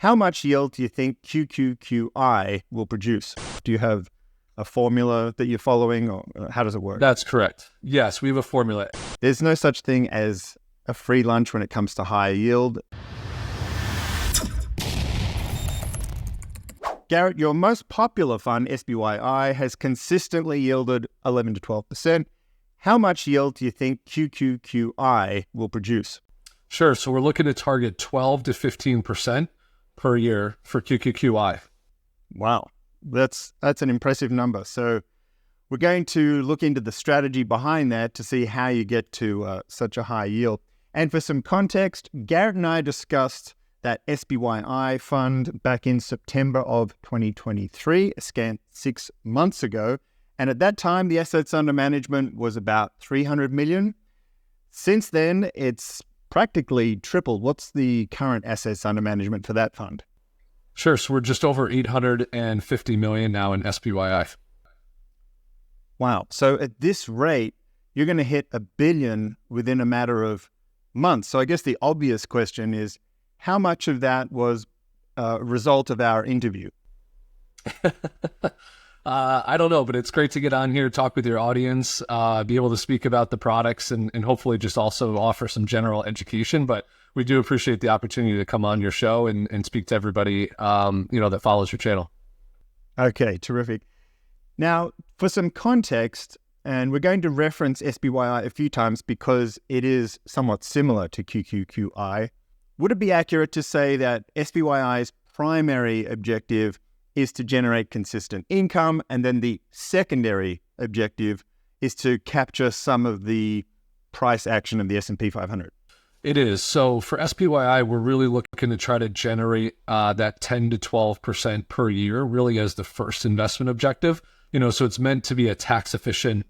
How much yield do you think QQQI will produce? Do you have a formula that you're following, or how does it work? That's correct. Yes, we have a formula. There's no such thing as a free lunch when it comes to high yield. Garrett, your most popular fund, SPYI, has consistently yielded 11 to 12%. How much yield do you think QQQI will produce? Sure. So we're looking to target 12 to 15% per year for QQQI. Wow, that's an impressive number. So we're going to look into the strategy behind that to see how you get to such a high yield. And for some context, Garrett and I discussed that SPYI fund back in September of 2023, a scant 6 months ago. And at that time, the assets under management was about 300 million. Since then, it's practically tripled. What's the current assets under management for that fund? Sure. So we're just over 850 million now in SPYI. Wow. So at this rate, you're going to hit $1 billion within a matter of months. So I guess the obvious question is, how much of that was a result of our interview? I don't know, but it's great to get on here, talk with your audience, be able to speak about the products and hopefully just also offer some general education. But we do appreciate the opportunity to come on your show and speak to everybody, that follows your channel. Okay, terrific. Now, for some context, and we're going to reference SPYI a few times because it is somewhat similar to QQQI. Would it be accurate to say that SPYI's primary objective is to generate consistent income, and then the secondary objective is to capture some of the price action of the S&P 500? It is. So for SPYI, we're really looking to try to generate that 10 to 12% per year, really as the first investment objective. So it's meant to be a tax efficient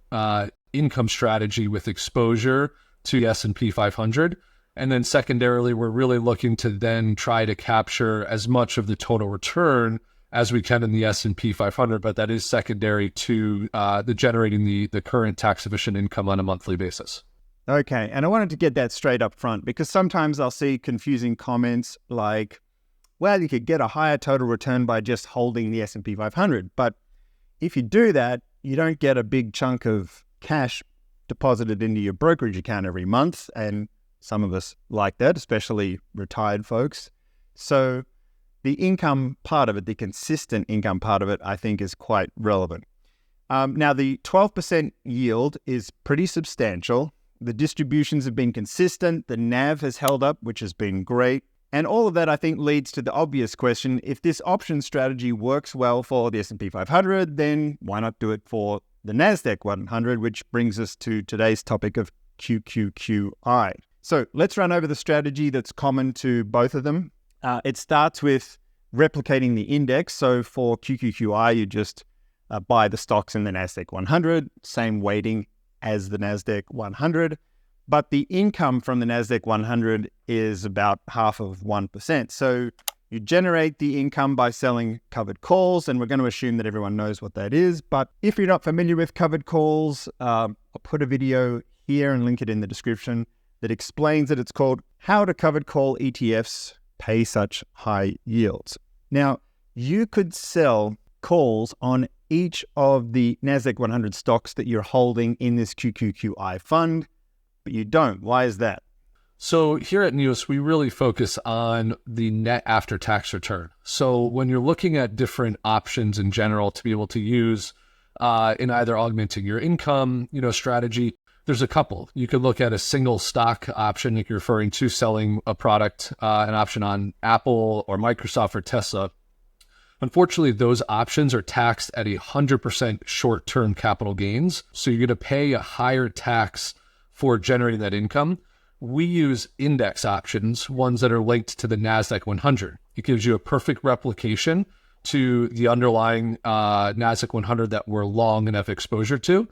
income strategy with exposure to the S&P 500. And then secondarily, we're really looking to then try to capture as much of the total return as we can in the S&P 500, but that is secondary to the generating the current tax efficient income on a monthly basis. Okay, and I wanted to get that straight up front because sometimes I'll see confusing comments like, well, you could get a higher total return by just holding the S&P 500, but if you do that, you don't get a big chunk of cash deposited into your brokerage account every month, and some of us like that, especially retired folks. So the income part of it, the consistent income part of it, I think is quite relevant. Now, the 12% yield is pretty substantial. The distributions have been consistent. The NAV has held up, which has been great. And all of that, I think, leads to the obvious question. If this option strategy works well for the S&P 500, then why not do it for the NASDAQ 100, which brings us to today's topic of QQQI. So let's run over the strategy that's common to both of them. It starts with replicating the index. So for QQQI, you just buy the stocks in the NASDAQ 100, same weighting as the NASDAQ 100. But the income from the NASDAQ 100 is about half of 1%. So you generate the income by selling covered calls, and we're going to assume that everyone knows what that is. But if you're not familiar with covered calls, I'll put a video here and link it in the description that explains that it's called How do Covered Call ETFs Pay Such High Yields? Now, you could sell calls on each of the NASDAQ 100 stocks that you're holding in this QQQI fund, but you don't. Why is that? So here at NEOS, we really focus on the net after-tax return. So when you're looking at different options in general to be able to use in either augmenting your income, strategy, there's a couple. You could look at a single stock option if you're referring to selling a product, an option on Apple or Microsoft or Tesla. Unfortunately, those options are taxed at 100% short-term capital gains. So you're going to pay a higher tax for generating that income. We use index options, ones that are linked to the NASDAQ 100. It gives you a perfect replication to the underlying NASDAQ 100 that we're long and have exposure to.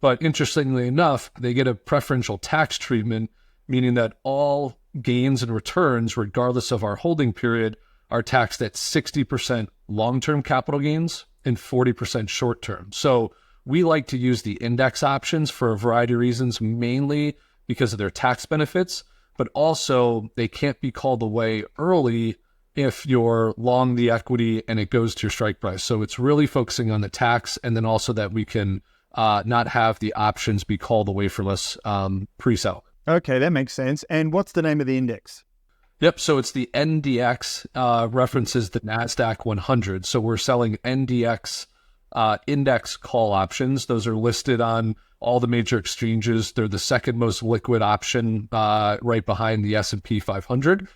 But interestingly enough, they get a preferential tax treatment, meaning that all gains and returns, regardless of our holding period, are taxed at 60% long-term capital gains and 40% short-term. So we like to use the index options for a variety of reasons, mainly because of their tax benefits, but also they can't be called away early if you're long the equity and it goes to your strike price. So it's really focusing on the tax, and then also that we can not have the options be called away from us pre-sell. Okay, that makes sense. And what's the name of the index? Yep, so it's the NDX, references the NASDAQ 100. So we're selling NDX index call options. Those are listed on all the major exchanges. They're the second most liquid option right behind the S&P 500.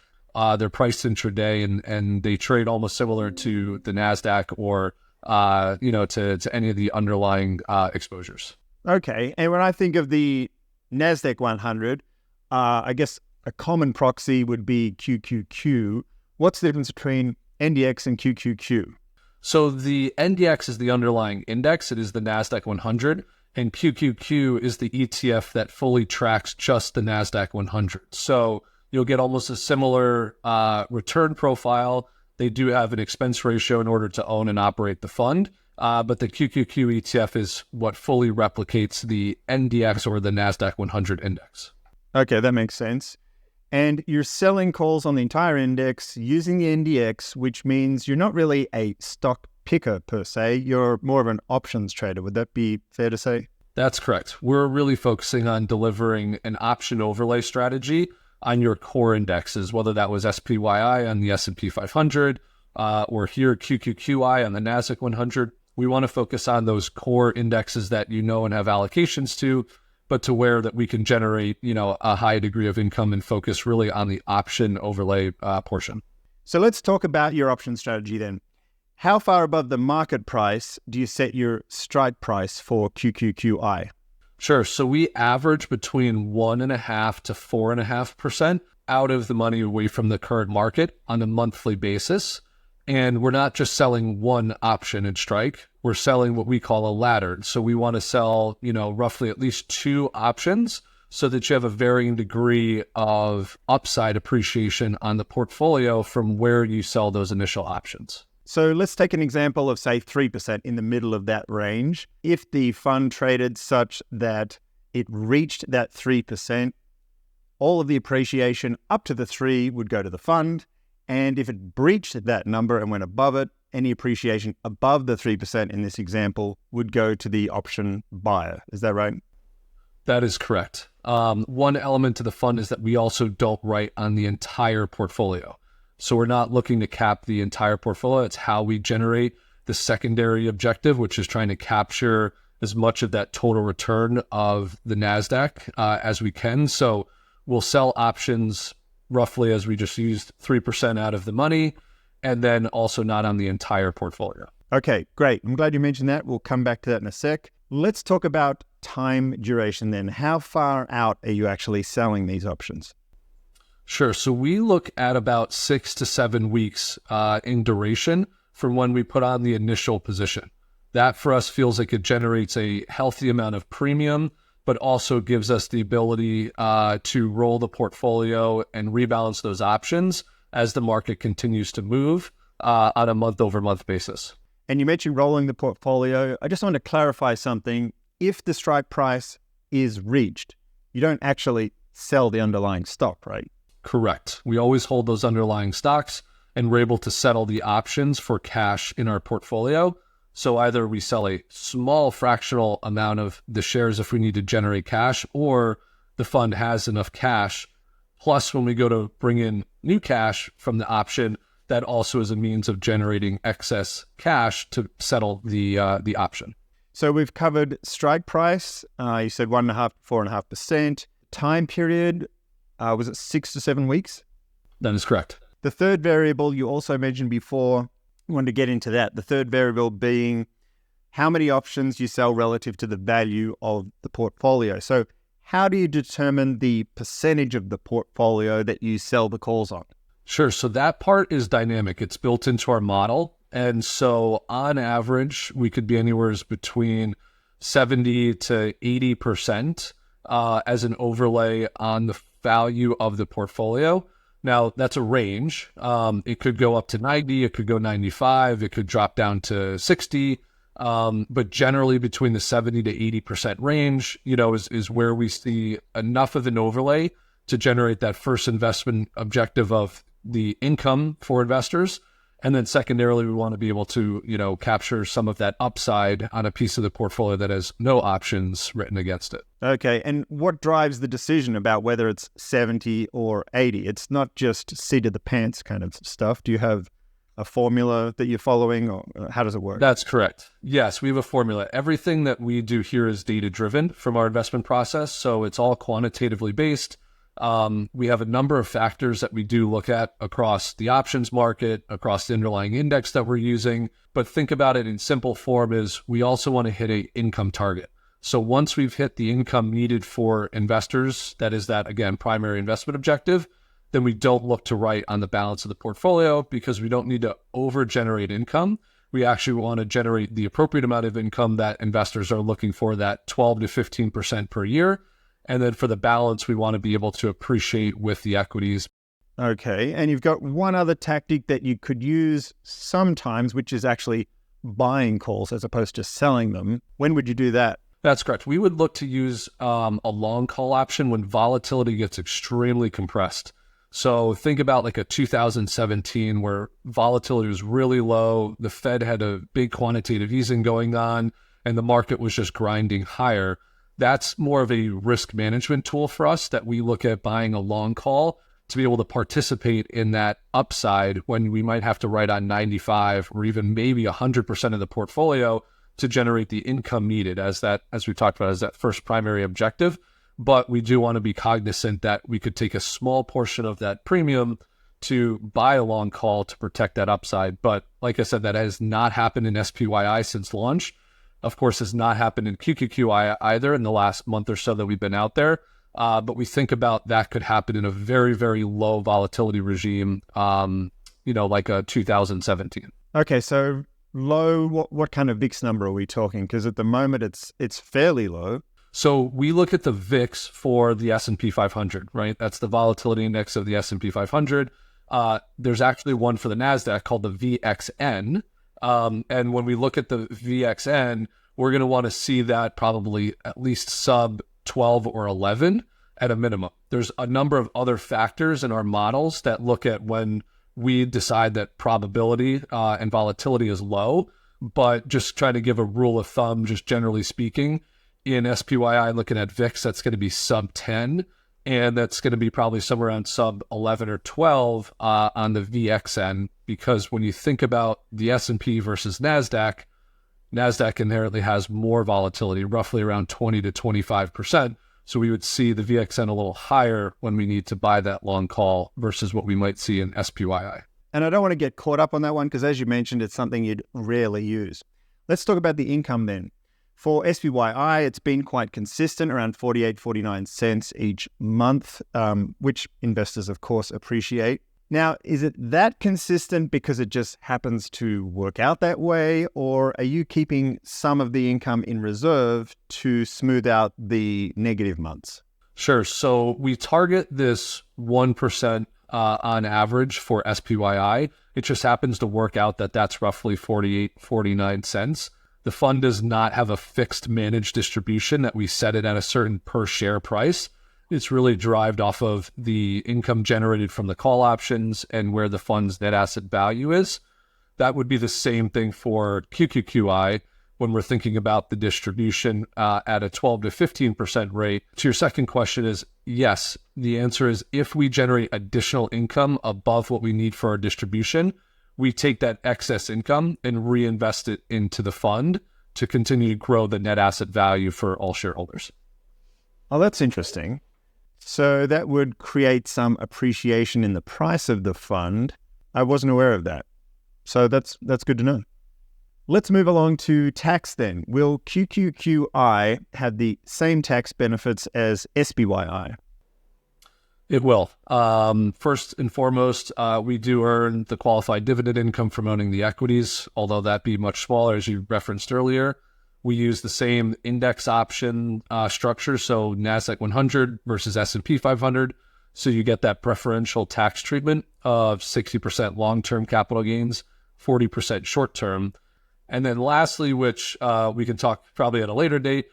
They're priced intraday, and they trade almost similar to the NASDAQ or to any of the underlying exposures. Okay, and when I think of the NASDAQ 100, I guess a common proxy would be QQQ. What's the difference between NDX and QQQ? So the NDX is the underlying index. It is the NASDAQ 100. And QQQ is the ETF that fully tracks just the NASDAQ 100. So you'll get almost a similar return profile. They do have an expense ratio in order to own and operate the fund. But the QQQ ETF is what fully replicates the NDX or the NASDAQ 100 index. Okay, that makes sense. And you're selling calls on the entire index using the NDX, which means you're not really a stock picker per se. You're more of an options trader. Would that be fair to say? That's correct. We're really focusing on delivering an option overlay strategy on your core indexes, whether that was SPYI on the S&P 500 or here QQQI on the NASDAQ 100. We want to focus on those core indexes that you know and have allocations to, but to where that we can generate, a high degree of income and focus really on the option overlay portion. So let's talk about your option strategy then. How far above the market price do you set your strike price for QQQI? Sure. So we average between 1.5% to 4.5% out of the money away from the current market on a monthly basis. And we're not just selling one option and strike. We're selling what we call a ladder. So we want to sell, roughly at least 2 options so that you have a varying degree of upside appreciation on the portfolio from where you sell those initial options. So let's take an example of, say, 3% in the middle of that range. If the fund traded such that it reached that 3%, all of the appreciation up to the 3 would go to the fund. And if it breached that number and went above it, any appreciation above the 3% in this example would go to the option buyer. Is that right? That is correct. One element to the fund is that we also don't write on the entire portfolio. So we're not looking to cap the entire portfolio. It's how we generate the secondary objective, which is trying to capture as much of that total return of the NASDAQ as we can. So we'll sell options roughly, as we just used, 3% out of the money, and then also not on the entire portfolio. Okay, great. I'm glad you mentioned that. We'll come back to that in a sec. Let's talk about time duration then. How far out are you actually selling these options? Sure. So we look at about 6 to 7 weeks in duration from when we put on the initial position. That for us feels like it generates a healthy amount of premium, but also gives us the ability to roll the portfolio and rebalance those options as the market continues to move on a month-over-month basis. And you mentioned rolling the portfolio. I just want to clarify something. If the strike price is reached, you don't actually sell the underlying stock, right? Correct. We always hold those underlying stocks, and we're able to settle the options for cash in our portfolio. So either we sell a small fractional amount of the shares if we need to generate cash, or the fund has enough cash. Plus, when we go to bring in new cash from the option, that also is a means of generating excess cash to settle the option. So we've covered strike price. You said 1.5% to 4.5%. Time period, was it 6 to 7 weeks? That is correct. The third variable you also mentioned before, I wanted to get into that. The third variable being how many options you sell relative to the value of the portfolio. So how do you determine the percentage of the portfolio that you sell the calls on? Sure. So that part is dynamic. It's built into our model. And so on average, we could be anywhere between 70 to 80% as an overlay on the value of the portfolio. Now, that's a range. It could go up to 90, it could go 95, it could drop down to 60. But generally between the 70 to 80% range, is where we see enough of an overlay to generate that first investment objective of the income for investors. And then secondarily, we want to be able to, capture some of that upside on a piece of the portfolio that has no options written against it. Okay. And what drives the decision about whether it's 70 or 80? It's not just seat of the pants kind of stuff. Do you have a formula that you're following, or how does it work? That's correct. Yes, we have a formula. Everything that we do here is data-driven from our investment process. So it's all quantitatively based. We have a number of factors that we do look at across the options market, across the underlying index that we're using. But think about it in simple form is we also want to hit an income target. So once we've hit the income needed for investors, that is that, again, primary investment objective, then we don't look to write on the balance of the portfolio because we don't need to over-generate income. We actually want to generate the appropriate amount of income that investors are looking for, that 12 to 15% per year. And then for the balance, we want to be able to appreciate with the equities. Okay. And you've got one other tactic that you could use sometimes, which is actually buying calls as opposed to selling them. When would you do that? That's correct. We would look to use a long call option when volatility gets extremely compressed. So think about like a 2017 where volatility was really low. The Fed had a big quantitative easing going on and the market was just grinding higher. That's more of a risk management tool for us that we look at buying a long call to be able to participate in that upside when we might have to write on 95 or even maybe 100% of the portfolio to generate the income needed as we talked about, as that first primary objective. But we do want to be cognizant that we could take a small portion of that premium to buy a long call to protect that upside. But like I said, that has not happened in SPYI since launch. Of course, has not happened in QQQI either in the last month or so that we've been out there. But we think about that could happen in a very, very low volatility regime, like a 2017. Okay, so low, what kind of VIX number are we talking? Because at the moment it's fairly low. So we look at the VIX for the S&P 500, right? That's the volatility index of the S&P 500. There's actually one for the NASDAQ called the VXN. And when we look at the VXN, we're going to want to see that probably at least sub 12 or 11 at a minimum. There's a number of other factors in our models that look at when we decide that probability and volatility is low, but just trying to give a rule of thumb, just generally speaking, in SPYI, looking at VIX, that's going to be sub 10, and that's going to be probably somewhere around sub 11 or 12 on the VXN, because when you think about the S&P versus NASDAQ, NASDAQ inherently has more volatility, roughly around 20 to 25%. So we would see the VXN a little higher when we need to buy that long call versus what we might see in SPYI. And I don't want to get caught up on that one because, as you mentioned, it's something you'd rarely use. Let's talk about the income then. For SPYI, it's been quite consistent, around 48, 49 cents each month, which investors, of course, appreciate. Now, is it that consistent because it just happens to work out that way, or are you keeping some of the income in reserve to smooth out the negative months? Sure. So we target this 1% on average for SPYI. It just happens to work out that that's roughly 48, 49 cents. The fund does not have a fixed managed distribution that we set it at a certain per share price. It's really derived off of the income generated from the call options and where the fund's net asset value is. That would be the same thing for QQQI when we're thinking about the distribution at a 12 to 15% rate. To your second question is yes. The answer is if we generate additional income above what we need for our distribution, we take that excess income and reinvest it into the fund to continue to grow the net asset value for all shareholders. Oh, that's interesting. So that would create some appreciation in the price of the fund. I wasn't aware of that. So that's good to know. Let's move along to tax then. Will QQQI have the same tax benefits as SPYI? It will. First and foremost, we do earn the qualified dividend income from owning the equities, although that be much smaller, as you referenced earlier. We use the same index option structure, so NASDAQ 100 versus S&P 500. So you get that preferential tax treatment of 60% long-term capital gains, 40% short-term. And then lastly, which we can talk probably at a later date,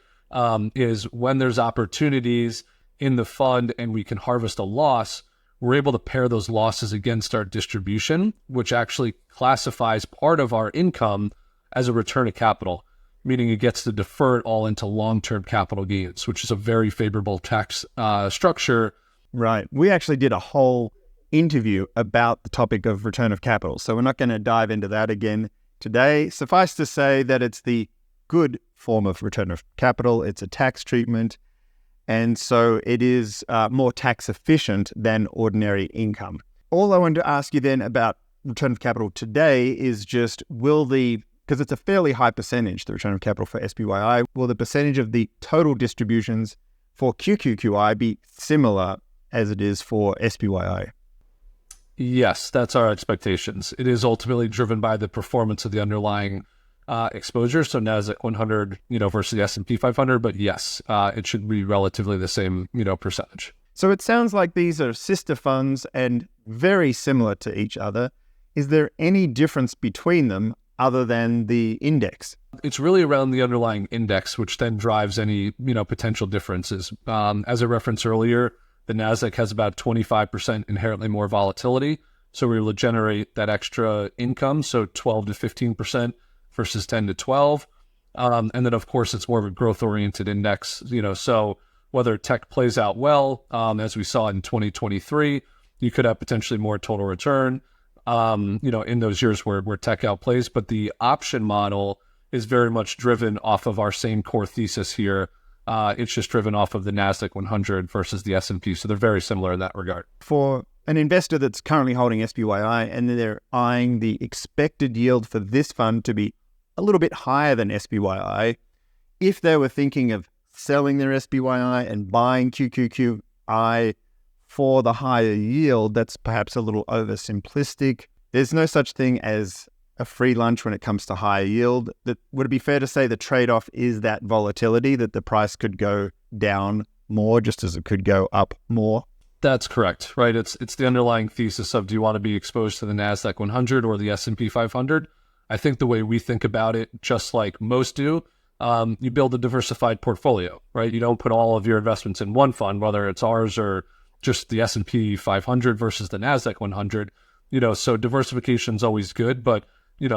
is when there's opportunities in the fund and we can harvest a loss, we're able to pair those losses against our distribution, which actually classifies part of our income as a return of capital, meaning it gets to defer it all into long-term capital gains, which is a very favorable tax structure. Right. We actually did a whole interview about the topic of return of capital, so we're not going to dive into that again today. Suffice to say that it's the good form of return of capital. It's a tax treatment, and so it is more tax efficient than ordinary income. All I wanted to ask you then about return of capital today is just because it's a fairly high percentage, the return of capital for SPYI, will the percentage of the total distributions for QQQI be similar as it is for SPYI? Yes, that's our expectations. It is ultimately driven by the performance of the underlying exposure, so NASDAQ 100, versus the S&P 500. But yes, it should be relatively the same, percentage. So it sounds like these are sister funds and very similar to each other. Is there any difference between them other than the index? It's really around the underlying index, which then drives any, potential differences. As I referenced earlier, the NASDAQ has about 25% inherently more volatility. So we're able to generate that extra income, so 12 to 15% versus 10 to 12. And then, of course, it's more of a growth-oriented index, so whether tech plays out well, as we saw in 2023, you could have potentially more total return, in those years where tech outplays. But the option model is very much driven off of our same core thesis here. It's just driven off of the NASDAQ 100 versus the S&P. So they're very similar in that regard. For an investor that's currently holding SPYI and they're eyeing the expected yield for this fund to be a little bit higher than SPYI, if they were thinking of selling their SPYI and buying QQQI for the higher yield, that's perhaps a little oversimplistic. There's no such thing as a free lunch when it comes to higher yield. Would it be fair to say the trade-off is that volatility, that the price could go down more just as it could go up more? That's correct, right? It's the underlying thesis of, do you want to be exposed to the NASDAQ 100 or the S&P 500? I think the way we think about it, just like most do, you build a diversified portfolio, right? You don't put all of your investments in one fund, whether it's ours or just the S&P 500 versus the NASDAQ 100. So diversification is always good, but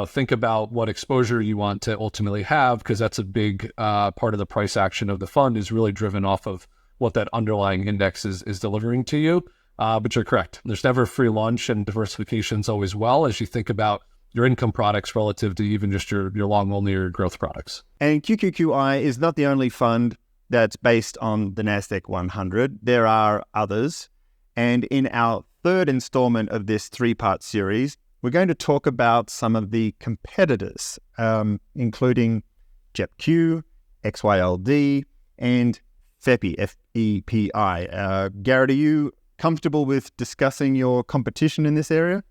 think about what exposure you want to ultimately have, because that's a big part of the price action of the fund is really driven off of what that underlying index is delivering to you. But you're correct. There's never a free lunch, and diversification is always well as you think about your income products relative to even just your long only or growth products. And QQQI is not the only fund that's based on the NASDAQ 100. There are others. And in our third installment of this three-part series, we're going to talk about some of the competitors, including JEPQ, XYLD, and FEPI, F-E-P-I. Garrett, are you comfortable with discussing your competition in this area?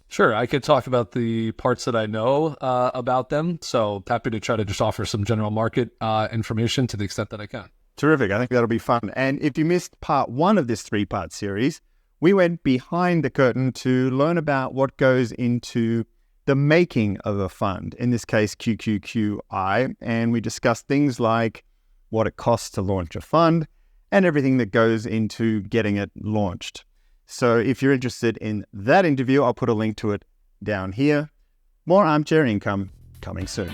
Sure, I could talk about the parts that I know about them. So happy to try to just offer some general market information to the extent that I can. Terrific. I think that'll be fun. And if you missed part one of this three-part series, we went behind the curtain to learn about what goes into the making of a fund, in this case, QQQI. And we discussed things like what it costs to launch a fund and everything that goes into getting it launched. So if you're interested in that interview, I'll put a link to it down here. More Armchair Income coming soon.